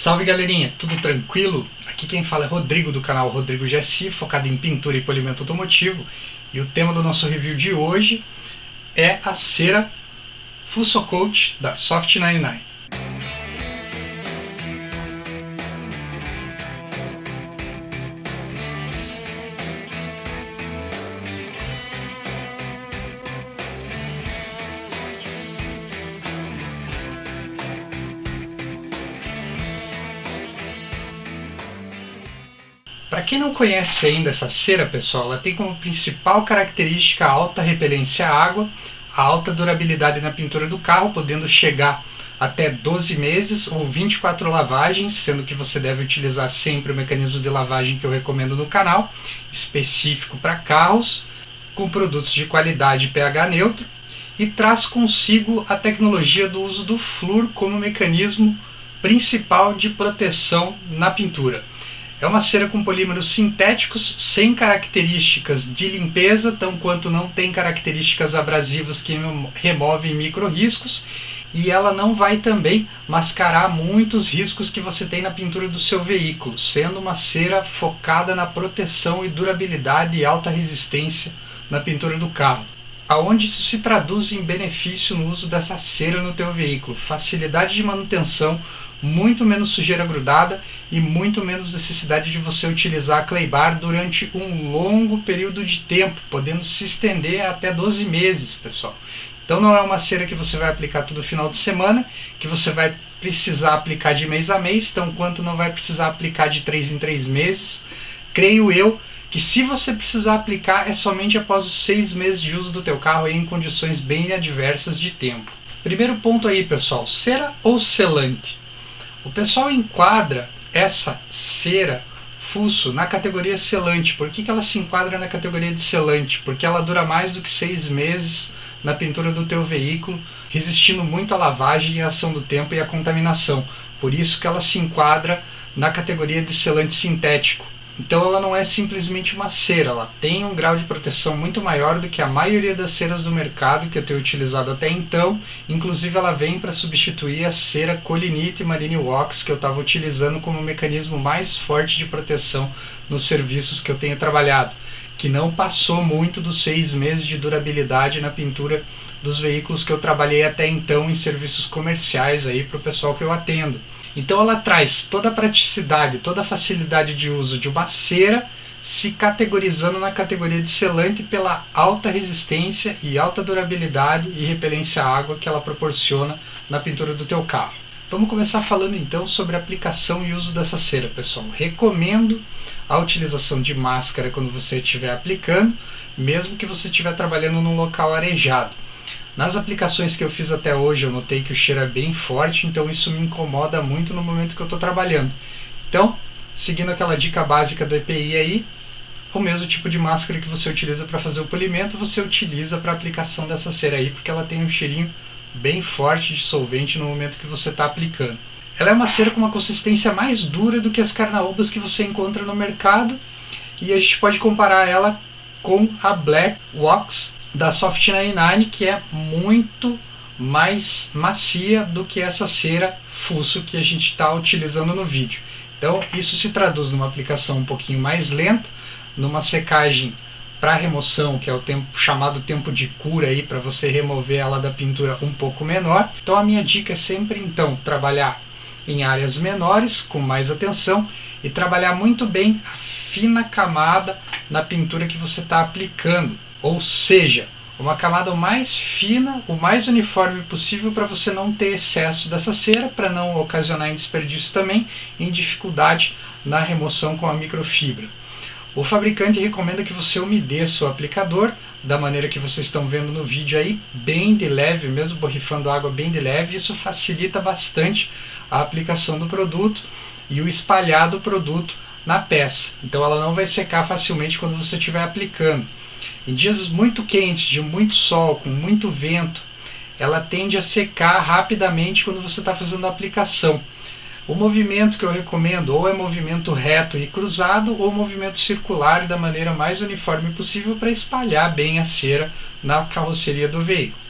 Salve galerinha, tudo tranquilo? Aqui quem fala é Rodrigo do canal Rodrigo GSI, focado em pintura e polimento automotivo. E o tema do nosso review de hoje é a cera Fuso Coat da Soft 99. Para quem não conhece ainda essa cera, pessoal, ela tem como principal característica a alta repelência à água, a alta durabilidade na pintura do carro, podendo chegar até 12 meses ou 24 lavagens, sendo que você deve utilizar sempre o mecanismo de lavagem que eu recomendo no canal, específico para carros, com produtos de qualidade pH neutro, e traz consigo a tecnologia do uso do flúor como mecanismo principal de proteção na pintura. É uma cera com polímeros sintéticos, sem características de limpeza, tão quanto não tem características abrasivas que removem micro-riscos, e ela não vai também mascarar muitos riscos que você tem na pintura do seu veículo, sendo uma cera focada na proteção e durabilidade e alta resistência na pintura do carro. Aonde isso se traduz em benefício no uso dessa cera no teu veículo, facilidade de manutenção, muito menos sujeira grudada e muito menos necessidade de você utilizar a clay bar durante um longo período de tempo, podendo se estender até 12 meses, pessoal. Então não é uma cera que você vai aplicar todo final de semana, que você vai precisar aplicar de mês a mês, tão quanto não vai precisar aplicar de 3 em 3 meses. Creio eu que se você precisar aplicar é somente após os 6 meses de uso do teu carro aí, em condições bem adversas de tempo. Primeiro ponto aí, pessoal, cera ou selante? O pessoal enquadra essa cera Fuso na categoria selante. Por que ela se enquadra na categoria de selante? Porque ela dura mais do que 6 meses na pintura do teu veículo, resistindo muito à lavagem e à ação do tempo e à contaminação. Por isso que ela se enquadra na categoria de selante sintético. Então ela não é simplesmente uma cera, ela tem um grau de proteção muito maior do que a maioria das ceras do mercado que eu tenho utilizado até então. Inclusive ela vem para substituir a cera Colinite Marine Wax que eu estava utilizando como mecanismo mais forte de proteção nos serviços que eu tenho trabalhado, que não passou muito dos 6 meses de durabilidade na pintura dos veículos que eu trabalhei até então em serviços comerciais aí para o pessoal que eu atendo. Então ela traz toda a praticidade, toda a facilidade de uso de uma cera, se categorizando na categoria de selante pela alta resistência e alta durabilidade e repelência à água que ela proporciona na pintura do teu carro. Vamos começar falando então sobre a aplicação e uso dessa cera, pessoal. Recomendo a utilização de máscara quando você estiver aplicando, mesmo que você estiver trabalhando num local arejado. Nas aplicações que eu fiz até hoje, eu notei que o cheiro é bem forte, então isso me incomoda muito no momento que eu estou trabalhando. Então, seguindo aquela dica básica do EPI aí, o mesmo tipo de máscara que você utiliza para fazer o polimento, você utiliza para a aplicação dessa cera aí, porque ela tem um cheirinho bem forte de solvente no momento que você está aplicando. Ela é uma cera com uma consistência mais dura do que as carnaúbas que você encontra no mercado, e a gente pode comparar ela com a Black Wax da Soft 99, que é muito mais macia do que essa cera Fuso que a gente está utilizando no vídeo. Então isso se traduz numa aplicação um pouquinho mais lenta, numa secagem para remoção, que é o tempo chamado tempo de cura aí, para você remover ela da pintura um pouco menor. Então a minha dica é sempre então trabalhar em áreas menores, com mais atenção, e trabalhar muito bem a fina camada na pintura que você está aplicando. Ou seja, uma camada o mais fina, o mais uniforme possível, para você não ter excesso dessa cera, para não ocasionar em desperdício também, em dificuldade na remoção com a microfibra. O fabricante recomenda que você umedeça o aplicador, da maneira que vocês estão vendo no vídeo aí, bem de leve, mesmo borrifando água bem de leve. Isso facilita bastante a aplicação do produto e o espalhar do produto na peça. Então ela não vai secar facilmente quando você estiver aplicando. Em dias muito quentes, de muito sol, com muito vento, ela tende a secar rapidamente quando você está fazendo a aplicação. O movimento que eu recomendo ou é movimento reto e cruzado ou movimento circular da maneira mais uniforme possível para espalhar bem a cera na carroceria do veículo.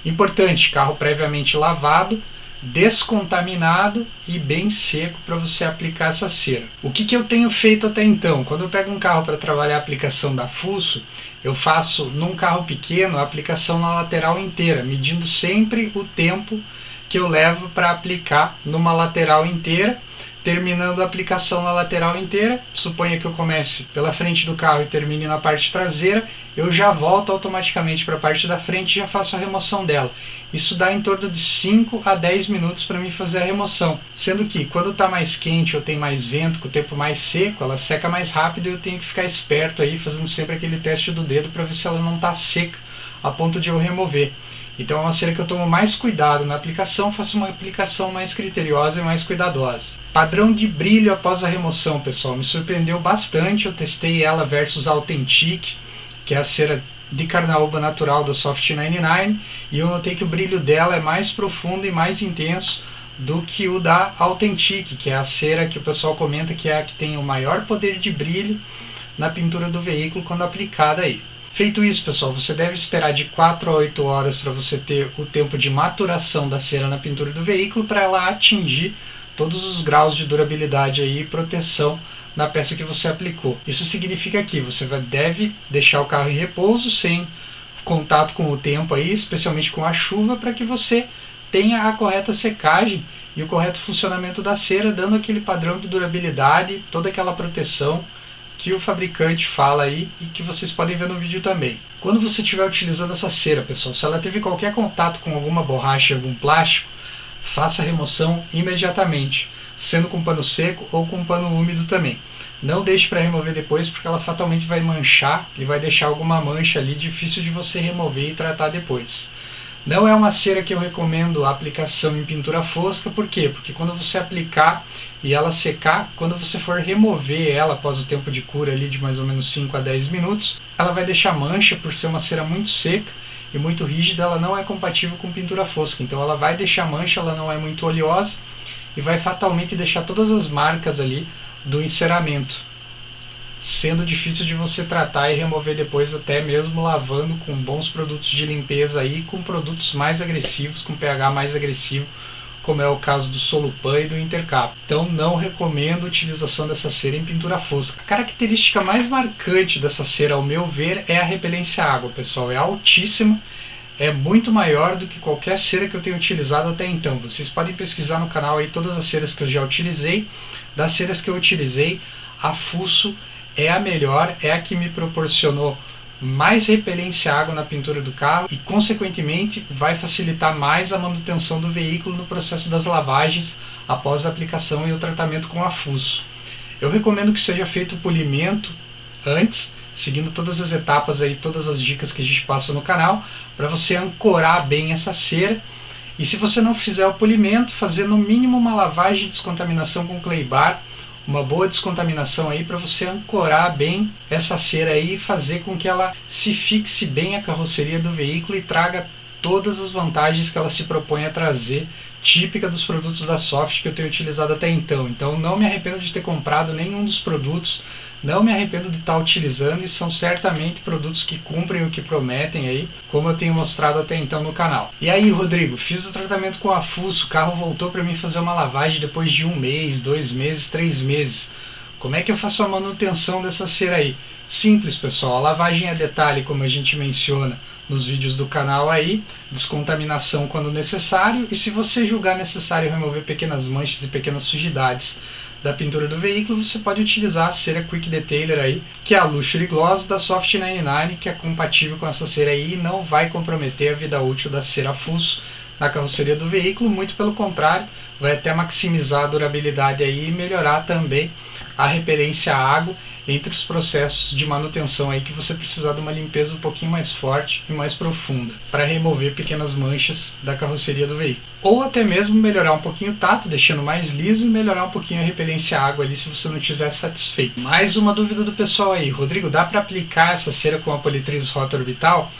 Importante, carro previamente lavado, descontaminado e bem seco para você aplicar essa cera. O que eu tenho feito até então? Quando eu pego um carro para trabalhar a aplicação da Fuso, eu faço num carro pequeno a aplicação na lateral inteira, medindo sempre o tempo que eu levo para aplicar numa lateral inteira. Terminando a aplicação na lateral inteira, suponha que eu comece pela frente do carro e termine na parte traseira, eu já volto automaticamente para a parte da frente e já faço a remoção dela. Isso dá em torno de 5 a 10 minutos para mim fazer a remoção, sendo que quando está mais quente ou tem mais vento, com o tempo mais seco, ela seca mais rápido e eu tenho que ficar esperto aí, fazendo sempre aquele teste do dedo para ver se ela não está seca a ponto de eu remover. Então é uma cera que eu tomo mais cuidado na aplicação, faço uma aplicação mais criteriosa e mais cuidadosa. Padrão de brilho após a remoção, pessoal, me surpreendeu bastante. Eu testei ela versus Authentic, que é a cera de carnaúba natural da Soft 99, e eu notei que o brilho dela é mais profundo e mais intenso do que o da Authentic, que é a cera que o pessoal comenta que é a que tem o maior poder de brilho na pintura do veículo quando aplicada aí. Feito isso, pessoal, você deve esperar de 4 a 8 horas para você ter o tempo de maturação da cera na pintura do veículo para ela atingir todos os graus de durabilidade aí e proteção na peça que você aplicou. Isso significa que você deve deixar o carro em repouso, sem contato com o tempo aí, especialmente com a chuva, para que você tenha a correta secagem e o correto funcionamento da cera, dando aquele padrão de durabilidade, toda aquela proteção que o fabricante fala aí e que vocês podem ver no vídeo também. Quando você estiver utilizando essa cera, pessoal, se ela teve qualquer contato com alguma borracha, algum plástico, faça a remoção imediatamente, sendo com pano seco ou com pano úmido também. Não deixe para remover depois, porque ela fatalmente vai manchar e vai deixar alguma mancha ali difícil de você remover e tratar depois. Não é uma cera que eu recomendo a aplicação em pintura fosca. Por quê? Porque quando você aplicar e ela secar, quando você for remover ela após o tempo de cura ali de mais ou menos 5 a 10 minutos, ela vai deixar mancha. Por ser uma cera muito seca e muito rígida, ela não é compatível com pintura fosca. Então ela vai deixar mancha, ela não é muito oleosa e vai fatalmente deixar todas as marcas ali do enceramento, sendo difícil de você tratar e remover depois, até mesmo lavando com bons produtos de limpeza aí, com produtos mais agressivos, com pH mais agressivo, como é o caso do Solupan e do Intercap. Então não recomendo a utilização dessa cera em pintura fosca. A característica mais marcante dessa cera, ao meu ver, é a repelência à água, pessoal. É altíssima, é muito maior do que qualquer cera que eu tenho utilizado até então. Vocês podem pesquisar no canal aí todas as ceras que eu já utilizei. Das ceras que eu utilizei, a Fuso é a melhor, é a que me proporcionou mais repelência à água na pintura do carro e, consequentemente, vai facilitar mais a manutenção do veículo no processo das lavagens após a aplicação e o tratamento com a Fuso. Eu recomendo que seja feito o polimento antes, seguindo todas as etapas aí, todas as dicas que a gente passa no canal, para você ancorar bem essa cera. E se você não fizer o polimento, fazer no mínimo uma lavagem de descontaminação com clay bar, uma boa descontaminação aí para você ancorar bem essa cera aí e fazer com que ela se fixe bem a carroceria do veículo e traga todas as vantagens que ela se propõe a trazer, típica dos produtos da Soft que eu tenho utilizado até então. Então não me arrependo de ter comprado nenhum dos produtos, não me arrependo de estar utilizando, e são certamente produtos que cumprem o que prometem aí, como eu tenho mostrado até então no canal. E aí, Rodrigo, fiz o tratamento com a Fuso, o carro voltou para mim fazer uma lavagem depois de 1 mês, 2 meses, 3 meses. Como é que eu faço a manutenção dessa cera aí? Simples, pessoal, a lavagem é detalhe, como a gente menciona nos vídeos do canal aí, descontaminação quando necessário, e se você julgar necessário remover pequenas manchas e pequenas sujidades da pintura do veículo, você pode utilizar a cera Quick Detailer aí, que é a Luxury Gloss da Soft 99, que é compatível com essa cera aí e não vai comprometer a vida útil da cera Fuso na carroceria do veículo, muito pelo contrário, vai até maximizar a durabilidade aí e melhorar também a repelência à água entre os processos de manutenção aí que você precisar de uma limpeza um pouquinho mais forte e mais profunda para remover pequenas manchas da carroceria do veículo. Ou até mesmo melhorar um pouquinho o tato, deixando mais liso, e melhorar um pouquinho a repelência à água ali se você não estiver satisfeito. Mais uma dúvida do pessoal aí: Rodrigo, dá para aplicar essa cera com a Politriz Rota Orbital?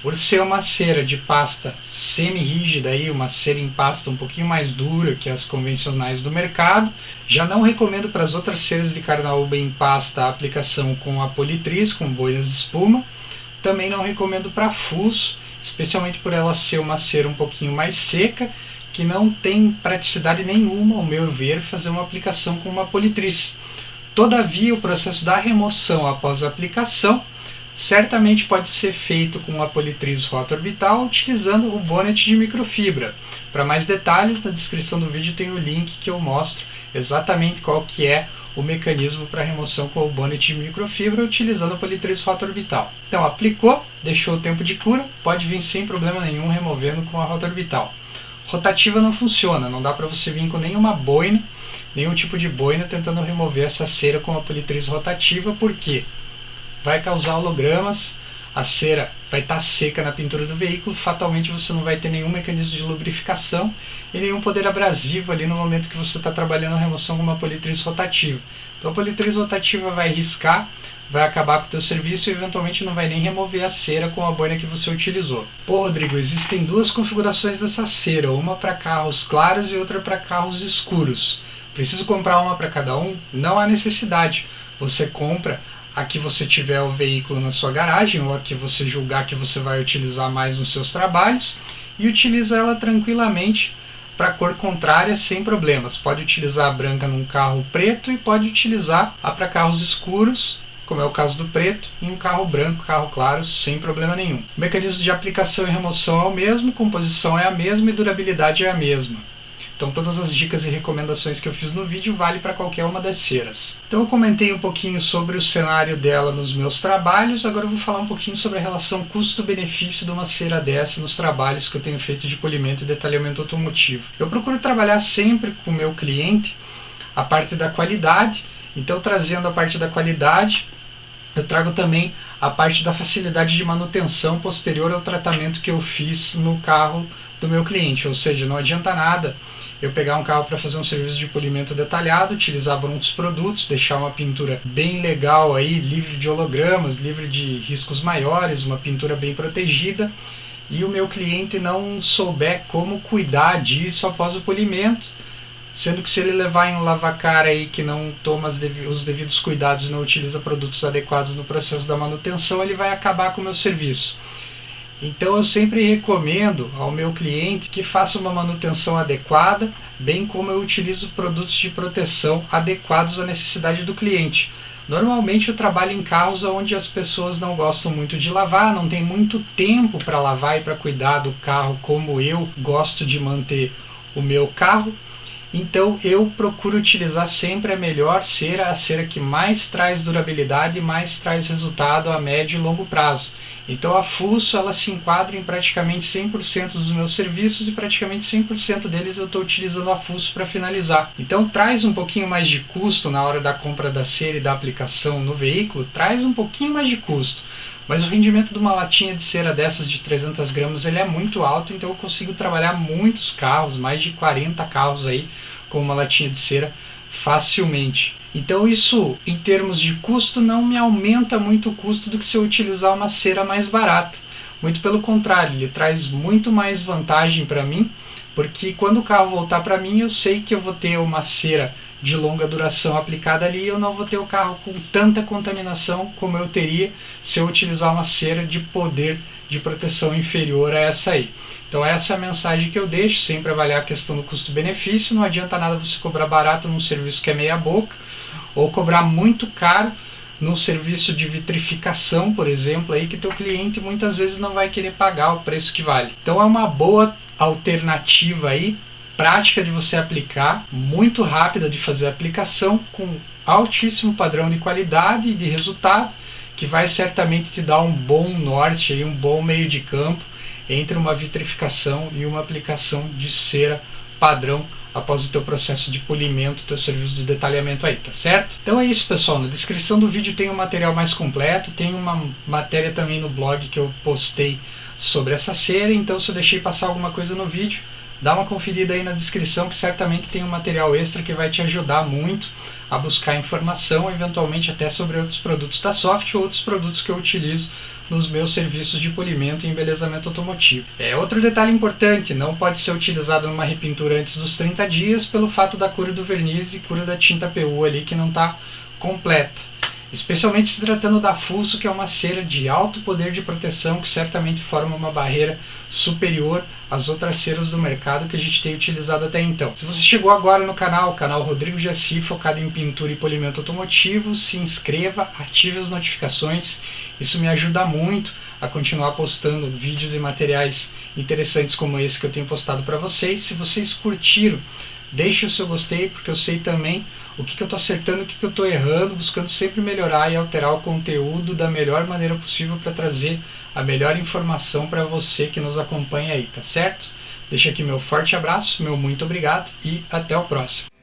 Por ser uma cera de pasta semi-rígida, aí, uma cera em pasta um pouquinho mais dura que as convencionais do mercado, já não recomendo para as outras ceras de carnaúba em pasta a aplicação com a Politriz, com bolhas de espuma. Também não recomendo para Fuso, especialmente por ela ser uma cera um pouquinho mais seca, que não tem praticidade nenhuma, ao meu ver, fazer uma aplicação com uma politriz. Todavia, o processo da remoção após a aplicação certamente pode ser feito com uma politriz rota orbital utilizando o bonnet de microfibra. Para mais detalhes, na descrição do vídeo tem o link que eu mostro exatamente qual que é o mecanismo para remoção com o bonnet de microfibra utilizando a politriz rota orbital. Então, aplicou, deixou o tempo de cura, pode vir sem problema nenhum removendo com a rota orbital. Rotativa não funciona, não dá para você vir com nenhuma boina, nenhum tipo de boina tentando remover essa cera com a politriz rotativa, porque vai causar hologramas, a cera vai estar seca na pintura do veículo, fatalmente você não vai ter nenhum mecanismo de lubrificação e nenhum poder abrasivo ali no momento que você está trabalhando a remoção com uma politriz rotativa. Então a politriz rotativa vai riscar, vai acabar com o teu serviço e eventualmente não vai nem remover a cera com a boina que você utilizou. Pô, Rodrigo, existem duas configurações dessa cera, uma para carros claros e outra para carros escuros. Preciso comprar uma para cada um? Não há necessidade. Você compra a que você tiver o veículo na sua garagem ou a que você julgar que você vai utilizar mais nos seus trabalhos e utiliza ela tranquilamente para a cor contrária sem problemas. Pode utilizar a branca num carro preto e pode utilizar a para carros escuros, como é o caso do preto, em um carro branco, carro claro, sem problema nenhum. O mecanismo de aplicação e remoção é o mesmo, composição é a mesma e durabilidade é a mesma. Então todas as dicas e recomendações que eu fiz no vídeo valem para qualquer uma das ceras. Então eu comentei um pouquinho sobre o cenário dela nos meus trabalhos, agora eu vou falar um pouquinho sobre a relação custo-benefício de uma cera dessa nos trabalhos que eu tenho feito de polimento e detalhamento automotivo. Eu procuro trabalhar sempre com o meu cliente a parte da qualidade, então trazendo a parte da qualidade, eu trago também a parte da facilidade de manutenção posterior ao tratamento que eu fiz no carro do meu cliente, ou seja, não adianta nada eu pegar um carro para fazer um serviço de polimento detalhado, utilizar bons produtos, deixar uma pintura bem legal aí, livre de hologramas, livre de riscos maiores, uma pintura bem protegida, e o meu cliente não souber como cuidar disso após o polimento, sendo que se ele levar em um lavacar aí que não toma os devidos cuidados e não utiliza produtos adequados no processo da manutenção, ele vai acabar com o meu serviço. Então eu sempre recomendo ao meu cliente que faça uma manutenção adequada, bem como eu utilizo produtos de proteção adequados à necessidade do cliente. Normalmente eu trabalho em carros onde as pessoas não gostam muito de lavar, não tem muito tempo para lavar e para cuidar do carro como eu gosto de manter o meu carro. Então eu procuro utilizar sempre a melhor cera, a cera que mais traz durabilidade e mais traz resultado a médio e longo prazo. Então a Fusso ela se enquadra em praticamente 100% dos meus serviços e praticamente 100% deles eu estou utilizando a Fusso para finalizar. Então traz um pouquinho mais de custo na hora da compra da cera e da aplicação no veículo, traz um pouquinho mais de custo. Mas o rendimento de uma latinha de cera dessas de 300 gramas ele é muito alto, então eu consigo trabalhar muitos carros, mais de 40 carros aí com uma latinha de cera facilmente. Então isso, em termos de custo, não me aumenta muito o custo do que se eu utilizar uma cera mais barata. Muito pelo contrário, ele traz muito mais vantagem para mim, porque quando o carro voltar para mim, eu sei que eu vou ter uma cera de longa duração aplicada ali e eu não vou ter o carro com tanta contaminação como eu teria se eu utilizar uma cera de poder de proteção inferior a essa aí. Então essa é a mensagem que eu deixo, sempre avaliar a questão do custo-benefício. Não adianta nada você cobrar barato num serviço que é meia boca, ou cobrar muito caro num serviço de vitrificação, por exemplo, aí que teu cliente muitas vezes não vai querer pagar o preço que vale. Então é uma boa alternativa aí, prática de você aplicar, muito rápida de fazer a aplicação, com altíssimo padrão de qualidade e de resultado, que vai certamente te dar um bom norte, aí, um bom meio de campo entre uma vitrificação e uma aplicação de cera padrão após o teu processo de polimento, teu serviço de detalhamento aí, tá certo? Então é isso, pessoal, na descrição do vídeo tem um material mais completo, tem uma matéria também no blog que eu postei sobre essa cera, então se eu deixei passar alguma coisa no vídeo, dá uma conferida aí na descrição que certamente tem um material extra que vai te ajudar muito a buscar informação, eventualmente até sobre outros produtos da Soft ou outros produtos que eu utilizo nos meus serviços de polimento e embelezamento automotivo. Outro detalhe importante, não pode ser utilizado numa repintura antes dos 30 dias pelo fato da cura do verniz e cura da tinta PU ali que não está completa. especialmente se tratando da Fuso, que é uma cera de alto poder de proteção, que certamente forma uma barreira superior às outras ceras do mercado que a gente tem utilizado até então. Se você chegou agora no canal Rodrigo Jaci, focado em pintura e polimento automotivo, se inscreva, ative as notificações, isso me ajuda muito a continuar postando vídeos e materiais interessantes como esse que eu tenho postado para vocês. Se vocês curtiram, deixe o seu gostei, porque eu sei também o que eu estou acertando, o que eu estou errando, buscando sempre melhorar e alterar o conteúdo da melhor maneira possível para trazer a melhor informação para você que nos acompanha aí, tá certo? Deixo aqui meu forte abraço, meu muito obrigado e até o próximo.